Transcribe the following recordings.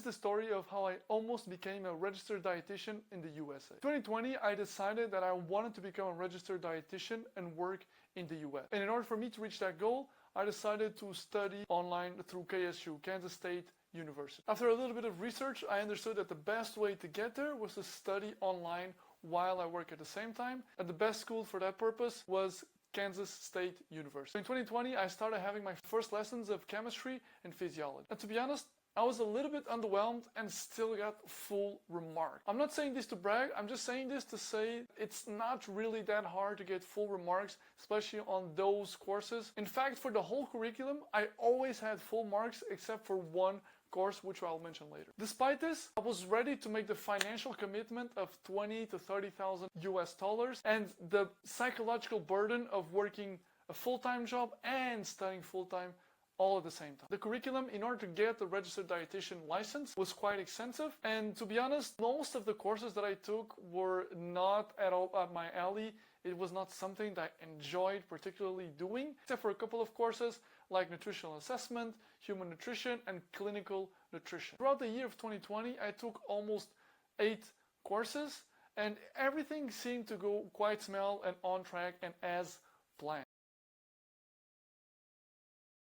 the story of how I almost became a registered dietitian in the USA. In 2020, I decided that I wanted to become a registered dietitian and work in the US. And in order for me to reach that goal, I decided to study online through KSU, Kansas State University. After a little bit of research, I understood that the best way to get there was to study online while I work at the same time. And the best school for that purpose was Kansas State University. In 2020, I started having my first lessons of chemistry and physiology. And to be honest, I was a little bit underwhelmed and still got full remarks. I'm not saying this to brag, I'm just saying this to say it's not really that hard to get full remarks, especially on those courses. In fact, for the whole curriculum, I always had full marks except for one course, which I'll mention later. Despite this, I was ready to make the financial commitment of $20,000 to $30,000 US, and the psychological burden of working a full-time job and studying full-time all at the same time. The curriculum, in order to get the registered dietitian license, was quite extensive, and to be honest, most of the courses that I took were not at all up my alley. It was not something that I enjoyed particularly doing, except for a couple of courses like nutritional assessment, human nutrition, and clinical nutrition. Throughout the year of 2020, I took almost 8 courses, and everything seemed to go quite small and on track and as planned.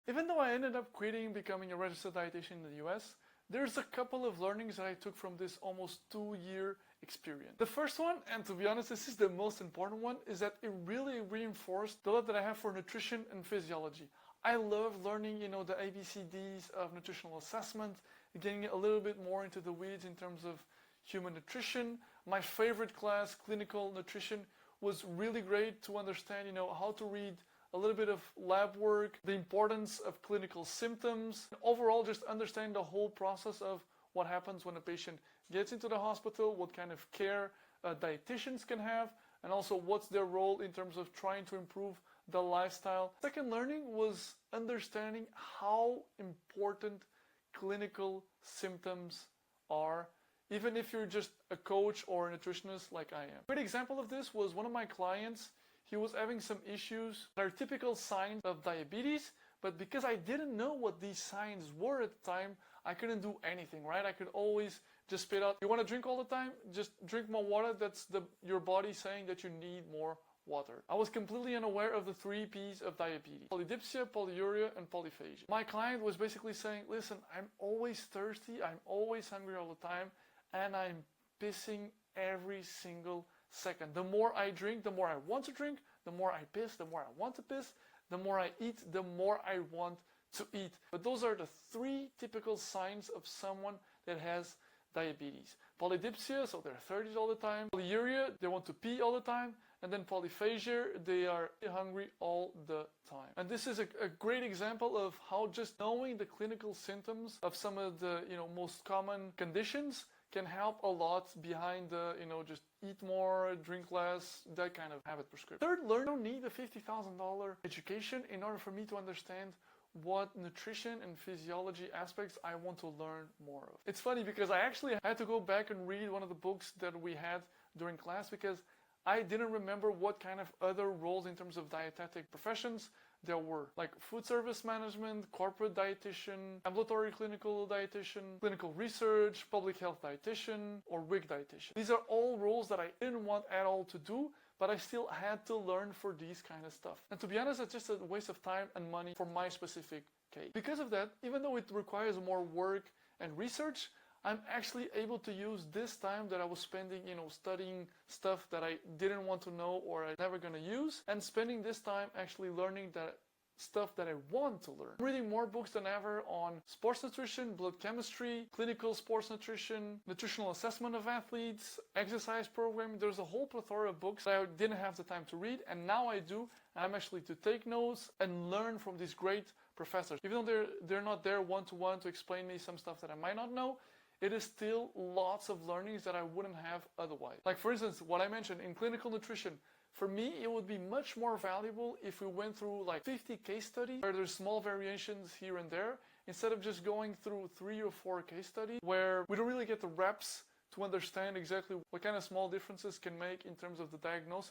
Even though I ended up quitting and becoming a registered dietitian in the US, there's a couple of learnings that I took from this almost 2-year experience. The first one, and to be honest, this is the most important one, is that it really reinforced the love that I have for nutrition and physiology. I love learning, the ABCDs of nutritional assessment, getting a little bit more into the weeds in terms of human nutrition. My favorite class, clinical nutrition, was really great to understand, how to read a little bit of lab work, the importance of clinical symptoms, and overall just understand the whole process of what happens when a patient gets into the hospital, what kind of care dietitians can have, and also what's their role in terms of trying to improve the lifestyle. Second learning was understanding how important clinical symptoms are, even if you're just a coach or a nutritionist like I am. A great example of this was one of my clients. He was having some issues that are typical signs of diabetes, but because I didn't know what these signs were at the time, I couldn't do anything, right? I could always just spit out, you want to drink all the time? Just drink more water. That's your body saying that you need more water. I was completely unaware of the 3 P's of diabetes: polydipsia, polyuria, and polyphagia. My client was basically saying, listen, I'm always thirsty, I'm always hungry all the time, and I'm pissing every single second. The more I drink, the more I want to drink. The more I piss, the more I want to piss. The more I eat, the more I want to eat. But those are the 3 typical signs of someone that has diabetes. Polydipsia, so they're thirsty all the time. Polyuria, they want to pee all the time. And then polyphagia, they are hungry all the time. And this is a great example of how just knowing the clinical symptoms of some of the most common conditions can help a lot behind the, just eat more, drink less, that kind of habit prescription. Third, learn. I don't need a $50,000 education in order for me to understand what nutrition and physiology aspects I want to learn more of. It's funny because I actually had to go back and read one of the books that we had during class because I didn't remember what kind of other roles in terms of dietetic professions there were, like food service management, corporate dietitian, ambulatory clinical dietitian, clinical research, public health dietitian, or WIC dietitian. These are all roles that I didn't want at all to do, but I still had to learn for these kind of stuff. And to be honest, it's just a waste of time and money for my specific case. Because of that, even though it requires more work and research, I'm actually able to use this time that I was spending, studying stuff that I didn't want to know or I'm never going to use, and spending this time actually learning that stuff that I want to learn. I'm reading more books than ever on sports nutrition, blood chemistry, clinical sports nutrition, nutritional assessment of athletes, exercise programming. There's a whole plethora of books that I didn't have the time to read, and now I do. I'm actually to take notes and learn from these great professors. Even though they're not there one-to-one to explain me some stuff that I might not know, it is still lots of learnings that I wouldn't have otherwise. Like for instance, what I mentioned in clinical nutrition, for me, it would be much more valuable if we went through like 50 case studies where there's small variations here and there, instead of just going through 3 or 4 case studies where we don't really get the reps to understand exactly what kind of small differences can make in terms of the diagnosis.